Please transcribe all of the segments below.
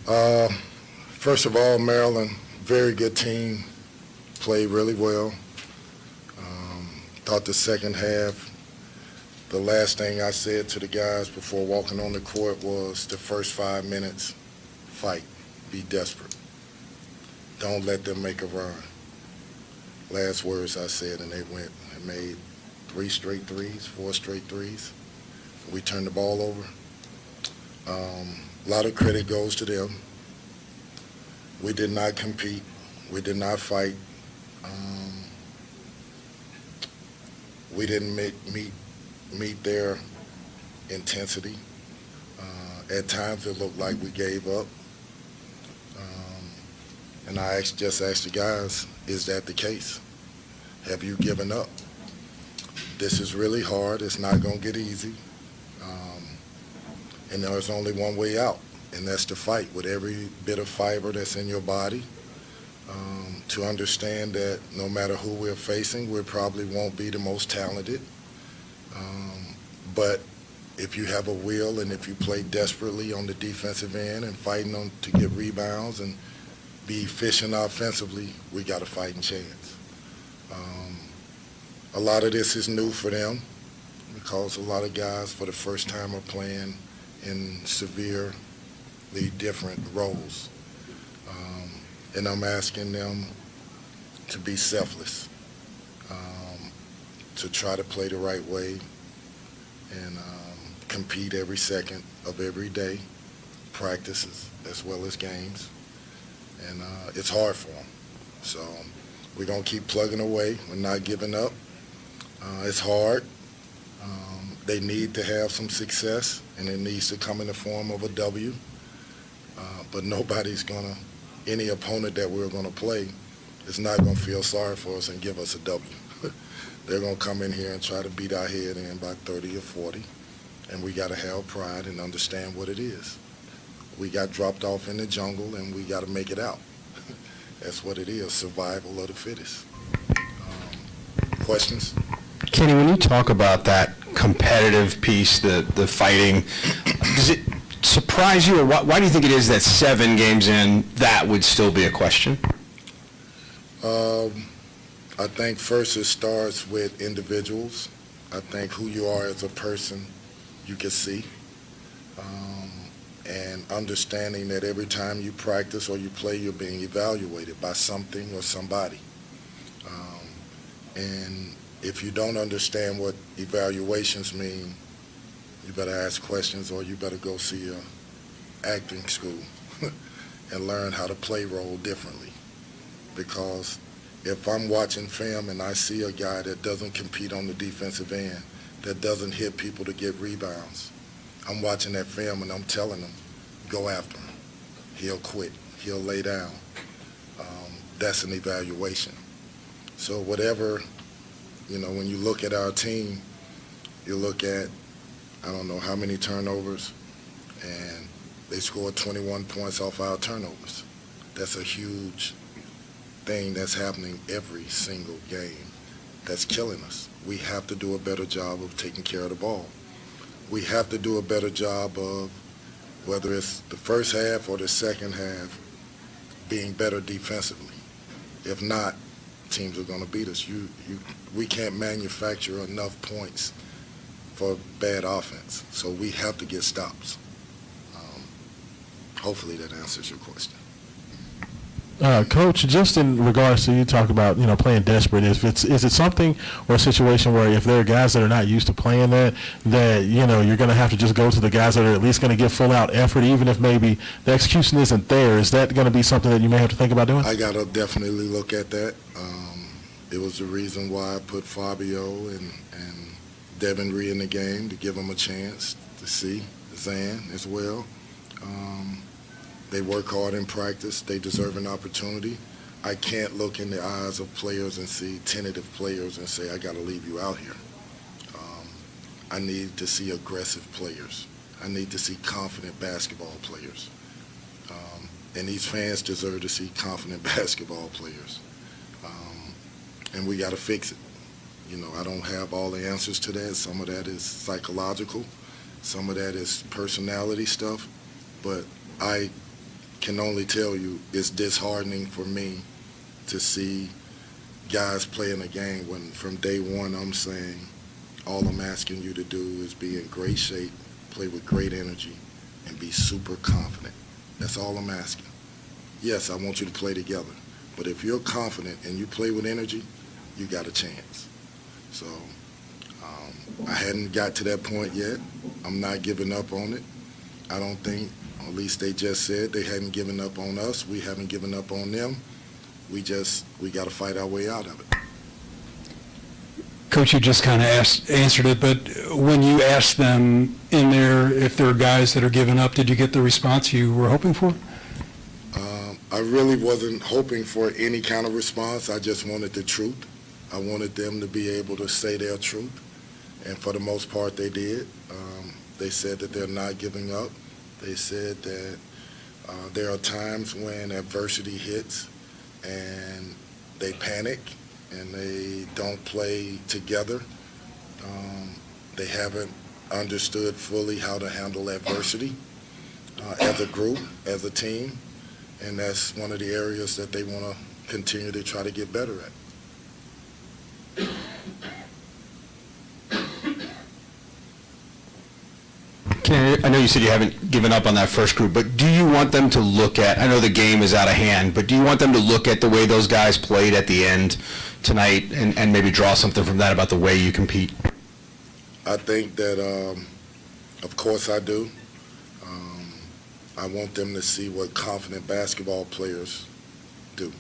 Uh, First of all, Maryland, very good team, played really well. Thought the second half, the last thing I said to the guys before walking on the court was the first 5 minutes, fight, be desperate. Don't let them make a run. Last words I said, and they went and made 3 straight threes, 4 straight threes. We turned the ball over. A lot of credit goes to them. We did not compete. We did not fight. We didn't meet their intensity. At times it looked like we gave up. And I just asked the guys, is that the case? Have you given up? This is really hard. It's not going to get easy. And there's only one way out, and that's to fight with every bit of fiber that's in your body, to understand that no matter who we're facing, we probably won't be the most talented. But if you have a will and if you play desperately on the defensive end and fighting to get rebounds and be efficient offensively, we got a fighting chance. A lot of this is new for them because a lot of guys for the first time are playing in severely different roles. And I'm asking them to be selfless, to try to play the right way and compete every second of every day, practices as well as games. And it's hard for them. So we're going to keep plugging away. We're not giving up. It's hard. They need to have some success, and it needs to come in the form of a W. But nobody's going to, any opponent that we're going to play is not going to feel sorry for us and give us a W. They're going to come in here and try to beat our head in by 30 or 40, and we got to have pride and understand what it is. We got dropped off in the jungle, and we got to make it out. That's what it is, survival of the fittest. Questions? Kenny, when you talk about that competitive piece, the fighting, does it surprise you, or why do you think it is that 7 games in, that would still be a question? I think first it starts with individuals. I think who you are as a person, you can see. And understanding that every time you practice or you play, you're being evaluated by something or somebody. And if you don't understand what evaluations mean, you better ask questions or you better go see a acting school and learn how to play role differently. Because if I'm watching film and I see a guy that doesn't compete on the defensive end, that doesn't hit people to get rebounds, I'm watching that film and I'm telling him, go after him. He'll quit. He'll lay down. That's an evaluation. So whatever, when you look at our team, you look at, I don't know how many turnovers, and they scored 21 points off our turnovers. That's a huge thing that's happening every single game that's killing us. We have to do a better job of taking care of the ball. We have to do a better job of, whether it's the first half or the second half, being better defensively. If not, teams are going to beat us. We can't manufacture enough points for bad offense, so we have to get stops. Hopefully that answers your question. Coach, just in regards to, you talk about, playing desperate, is it something or a situation where if there are guys that are not used to playing that you're going to have to just go to the guys that are at least going to give full out effort, even if maybe the execution isn't there? Is that going to be something that you may have to think about doing? I got to definitely look at that. It was the reason why I put Fabio and Devin Ree in the game, to give them a chance to see Zan as well. They work hard in practice. They deserve an opportunity. I can't look in the eyes of players and see tentative players and say, I got to leave you out here. I need to see aggressive players. I need to see confident basketball players. And these fans deserve to see confident basketball players. And we got to fix it. I don't have all the answers to that. Some of that is psychological. Some of that is personality stuff. But I can only tell you it's disheartening for me to see guys playing a game when from day one I'm saying all I'm asking you to do is be in great shape, play with great energy, and be super confident. That's all I'm asking. Yes, I want you to play together, but if you're confident and you play with energy, you got a chance. So I hadn't got to that point yet. I'm not giving up on it. I don't think, at least they just said they hadn't given up on us. We haven't given up on them. We got to fight our way out of it. Coach, you just kind of answered it, but when you asked them in there if there are guys that are giving up, did you get the response you were hoping for? I really wasn't hoping for any kind of response. I just wanted the truth. I wanted them to be able to say their truth, and for the most part they did. They said that they're not giving up. They said that there are times when adversity hits and they panic and they don't play together. They haven't understood fully how to handle adversity as a group, as a team, and that's one of the areas that they want to continue to try to get better at. Kenny, I know you said you haven't given up on that first group, but do you want them to look at, I know the game is out of hand, but do you want them to look at the way those guys played at the end tonight and maybe draw something from that about the way you compete? I think that, of course I do. I want them to see what confident basketball players do,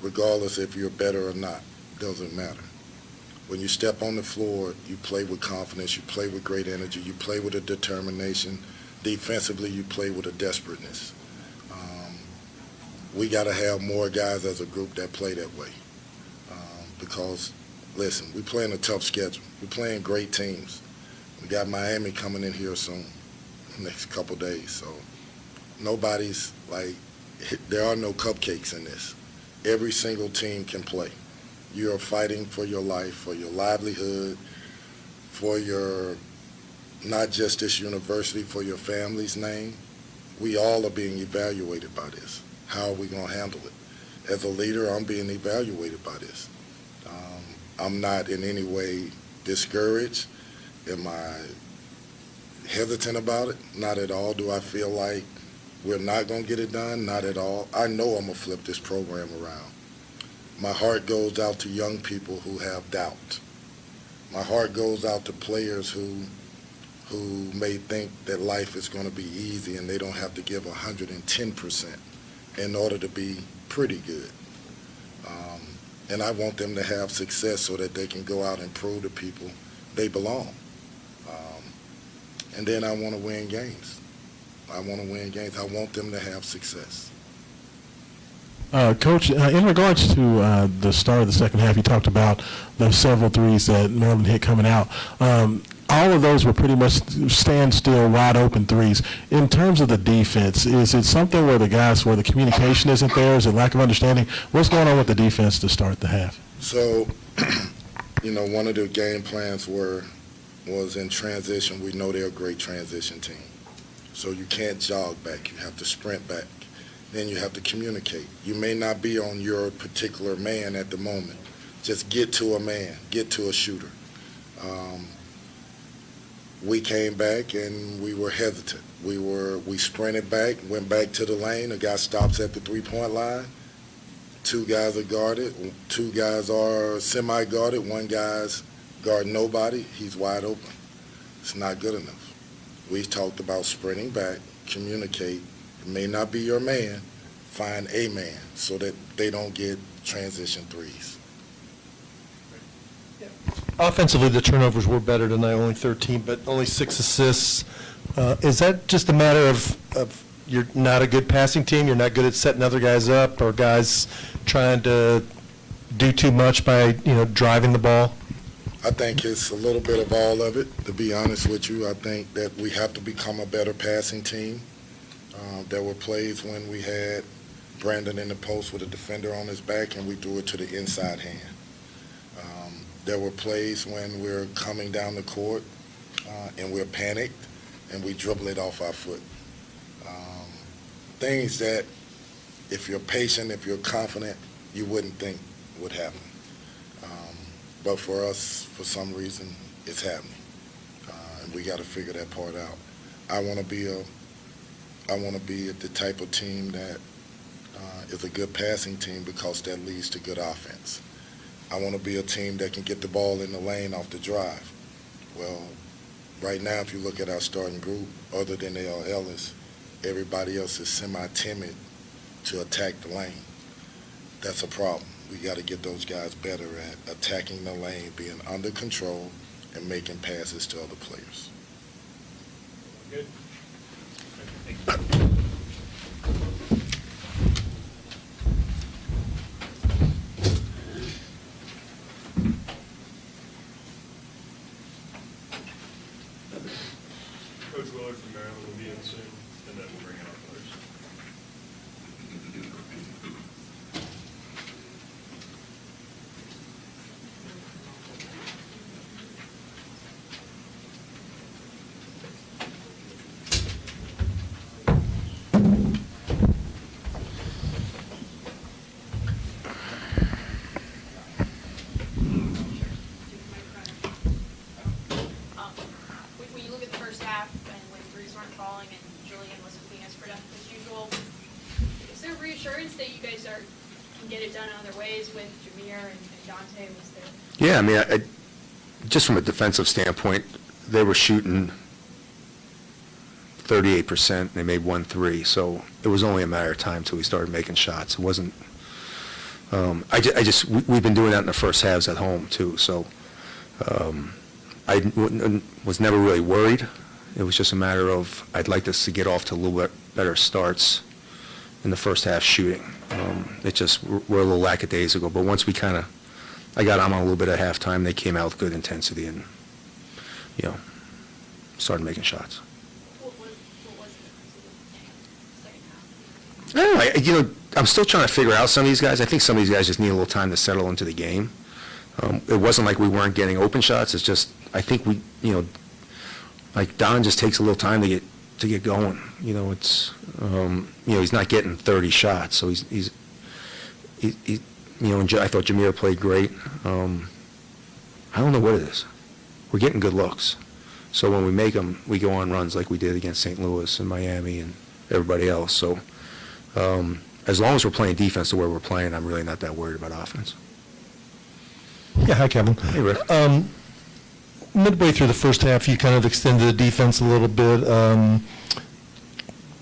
regardless if you're better or not. Doesn't matter. When you step on the floor, you play with confidence, you play with great energy, you play with a determination. Defensively, you play with a desperateness. We got to have more guys as a group that play that way. Because, listen, we're playing a tough schedule. We're playing great teams. We got Miami coming in here soon, next couple days. So nobody's there are no cupcakes in this. Every single team can play. You are fighting for your life, for your livelihood, for your, not just this university, for your family's name. We all are being evaluated by this. How are we going to handle it? As a leader, I'm being evaluated by this. I'm not in any way discouraged. Am I hesitant about it? Not at all. Do I feel like we're not going to get it done? Not at all. I know I'm going to flip this program around. My heart goes out to young people who have doubt. My heart goes out to players who may think that life is going to be easy and they don't have to give 110% in order to be pretty good. And I want them to have success so that they can go out and prove to people they belong. And then I want to win games. I want to win games. I want them to have success. Coach, in regards to the start of the second half, you talked about the several threes that Maryland hit coming out. All of those were pretty much standstill, wide open threes. In terms of the defense, is it something where the communication isn't there? Is it lack of understanding? What's going on with the defense to start the half? So, one of the game plans was in transition. We know they're a great transition team. So you can't jog back. You have to sprint back. Then you have to communicate. You may not be on your particular man at the moment. Just get to a man, get to a shooter. We came back and we were hesitant. We sprinted back, went back to the lane. A guy stops at the three-point line. Two guys are guarded. Two guys are semi-guarded. One guy's guarding nobody. He's wide open. It's not good enough. We talked about sprinting back, communicate. It may not be your man. Find a man so that they don't get transition threes. Offensively, the turnovers were better tonight, only 13, but only 6 assists. Is that just a matter of you're not a good passing team, you're not good at setting other guys up, or guys trying to do too much by, driving the ball? I think it's a little bit of all of it, to be honest with you. I think that we have to become a better passing team. There were plays when we had Brandon in the post with a defender on his back and we threw it to the inside hand. There were plays when we're coming down the court and we're panicked and we dribble it off our foot. Things that if you're patient, if you're confident, you wouldn't think would happen. But for us, for some reason, it's happening. And we got to figure that part out. I want to be the type of team that is a good passing team because that leads to good offense. I want to be a team that can get the ball in the lane off the drive. Well, right now, if you look at our starting group, other than L. Ellis, everybody else is semi-timid to attack the lane. That's a problem. We got to get those guys better at attacking the lane, being under control, and making passes to other players. Good. Coach Willard from Maryland will be in soon, and then we'll bring in our players. When you look at the first half and when threes weren't falling and Julian wasn't being as productive as usual, is there reassurance that you guys can get it done in other ways with Jameer and Dante? Was there? Yeah, I mean, just from a defensive standpoint, they were shooting 38%, they made 1 3, so it was only a matter of time till we started making shots. It wasn't, we've been doing that in the first halves at home too, so was never really worried. It was just a matter of, I'd like us to get off to a little bit better starts in the first half shooting. We're a little lackadaisical, but once I got them on a little bit at halftime, they came out with good intensity and, started making shots. What was the second half? I don't know, I'm still trying to figure out some of these guys. I think some of these guys just need a little time to settle into the game. It wasn't like we weren't getting open shots. It's just, I think we, like Don just takes a little time to get going. It's, he's not getting 30 shots, so he's and I thought Jameer played great. I don't know what it is. We're getting good looks. So when we make them, we go on runs like we did against St. Louis and Miami and everybody else. So as long as we're playing defense the way we're playing, I'm really not that worried about offense. Yeah, hi, Kevin. Hey, Rick. Midway through the first half, you kind of extended the defense a little bit,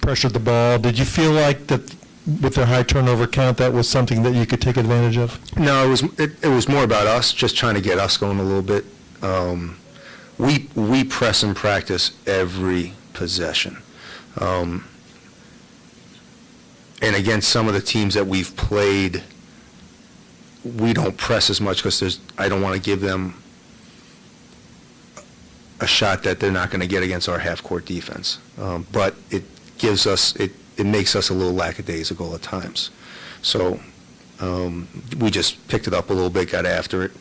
pressured the ball. Did you feel like that with their high turnover count, that was something that you could take advantage of? No, it was more about us, just trying to get us going a little bit. We press and practice every possession. And against some of the teams that we've played, we don't press as much because I don't want to give them a shot that they're not going to get against our half-court defense. But it gives us, it makes us a little lackadaisical at times. So we just picked it up a little bit, got after it.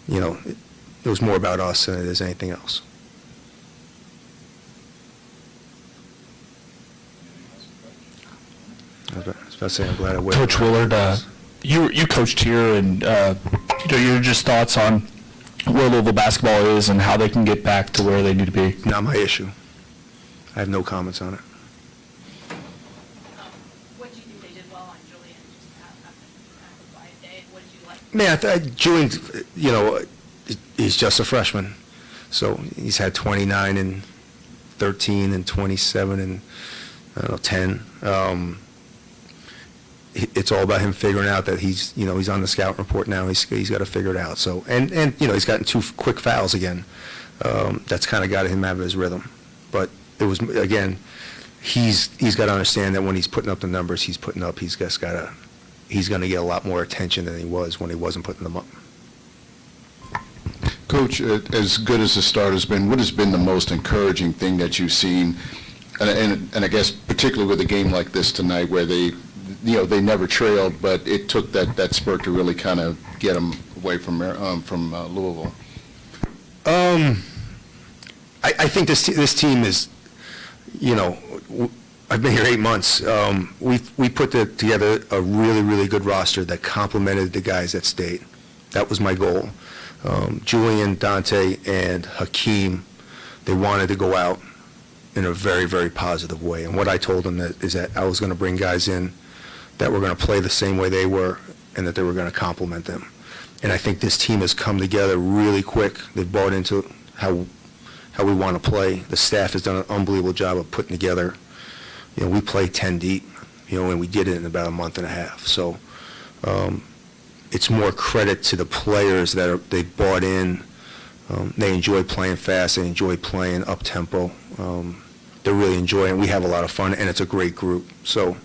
It was more about us than it is anything else. I was about to say, I'm glad I waited. Coach Willard, you coached here, and your just thoughts on where Louisville basketball is and how they can get back to where they need to be. Not my issue. I have no comments on it. What did you think they did well on Julian? Just have a quiet day. What did you like? Man, Julian, he's just a freshman. So he's had 29 and 13 and 27 and, 10. It's all about him figuring out that he's on the scout report now. He's got to figure it out. So, and he's gotten 2 quick fouls again. That's kind of got him out of his rhythm. But it was, again, he's got to understand that when he's putting up the numbers he's putting up, he's going to get a lot more attention than he was when he wasn't putting them up. Coach, as good as the start has been, what has been the most encouraging thing that you've seen, and I guess particularly with a game like this tonight where they never trailed, but it took that spurt to really kind of get them away from Louisville? I think this team is, I've been here 8 months. We put together a really, really good roster that complemented the guys that stayed. That was my goal. Julian, Dante, and Hakeem, they wanted to go out in a very, very positive way. And what I told them is that I was going to bring guys in that were going to play the same way they were and that they were going to complement them. And I think this team has come together really quick. They've bought into how we want to play. The staff has done an unbelievable job of putting together. We play 10 deep, and we did it in about a month and a half. So it's more credit to the players that they bought in. They enjoy playing fast. They enjoy playing up-tempo. They really enjoy it, and we have a lot of fun, and it's a great group. So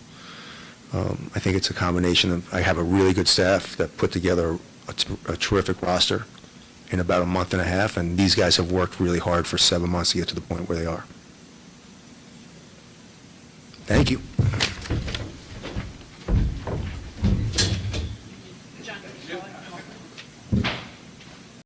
I think it's a combination of I have a really good staff that put together a terrific roster in about a month and a half, and these guys have worked really hard for 7 months to get to the point where they are. Thank you.